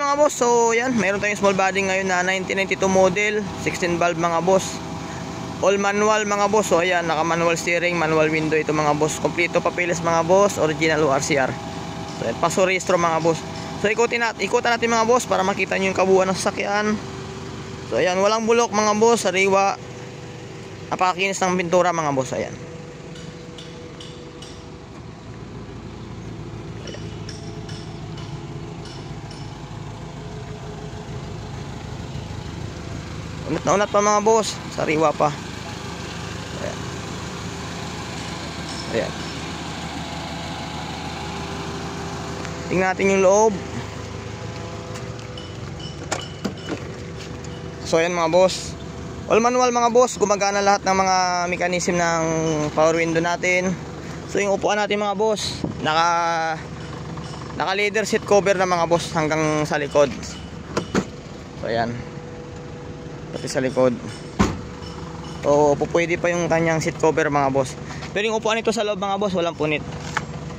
mga boss, so yan, mayroon tayong small body ngayon na 1992 model, 16 valve mga boss. All manual mga boss. So ayan, naka manual steering, manual window ito mga boss. Kompleto papeles mga boss, original ORCR. So ayan, paso rehistro mga boss. So ikutan natin mga boss para makita nyo yung kabuuan ng sasakyan. So ayan, walang bulok mga boss, sariwa. Napakakinis ng pintura mga boss. Ayan. Unat na unat pa mga boss, sariwa pa. Ayan. Ayan. Tingnan natin yung loob. So ayan mga boss, all manual mga boss. Gumagana lahat ng mga mechanism ng power window natin. So yung upuan natin mga boss, naka leather seat cover na mga boss hanggang sa likod. So ayan, pati sa likod. So pwede pa yung kanyang seat cover mga boss. Pero yung upuan nito sa loob mga boss, walang punit.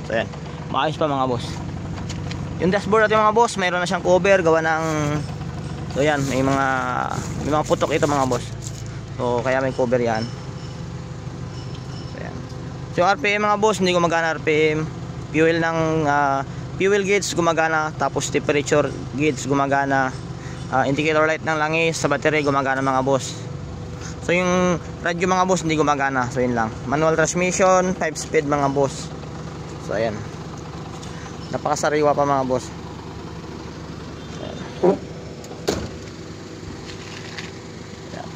So ayan, maayos pa mga boss. Yung dashboard natin mga boss, mayroon na siyang cover gawa ng, so yan, may mga putok ito mga boss. So kaya may cover yan. So yan. So yung RPM mga boss, hindi gumagana RPM. Fuel ng fuel gauge gumagana, tapos temperature gauge gumagana. Indicator light ng langis sa battery gumagana mga boss. So yung radio mga boss hindi gumagana. So yun lang. Manual transmission, 5 speed mga boss. So ayan, napakasariwa pa mga boss. Ayan. Ayan.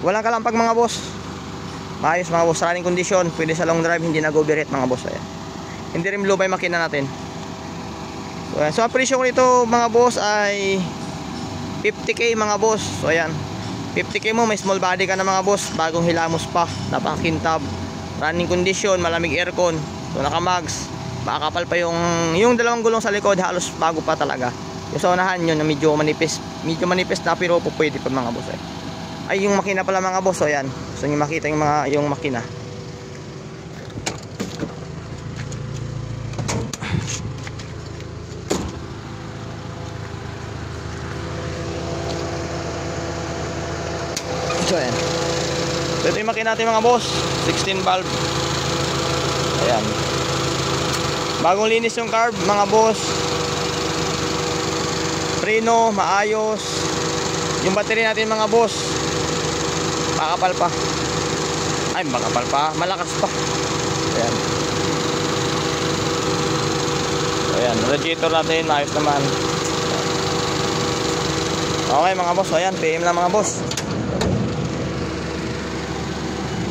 Walang kalampag mga boss. Maayos mga boss, running condition. Pwede sa long drive, hindi nag-overheat mga boss. Ayan. Hindi rin low by makina natin. So, ayan. So ang presyo ko nito mga boss ay 50k mga boss. So ayan, 50k mo, may small body ka na mga boss, bagong hilamos pa, napakakintab, running condition, malamig aircon. So naka-mags, makakapal pa yung dalawang gulong sa likod, halos bago pa talaga. Yung sa unahan yun na medyo manipis na, pero pwede pa mga boss. Ay yung makina pala mga boss. So ayan, gusto nyo makita yung makina. So ayan, so ito yung makina natin mga boss, 16 valve. Ayan, bagong linis yung carb mga boss. Preno maayos. Yung battery natin mga boss, makapal pa. Ay, makapal pa, malakas pa. Ayan. So ayan, radiator natin maayos naman. Okay mga boss, ayan, PM lang mga boss.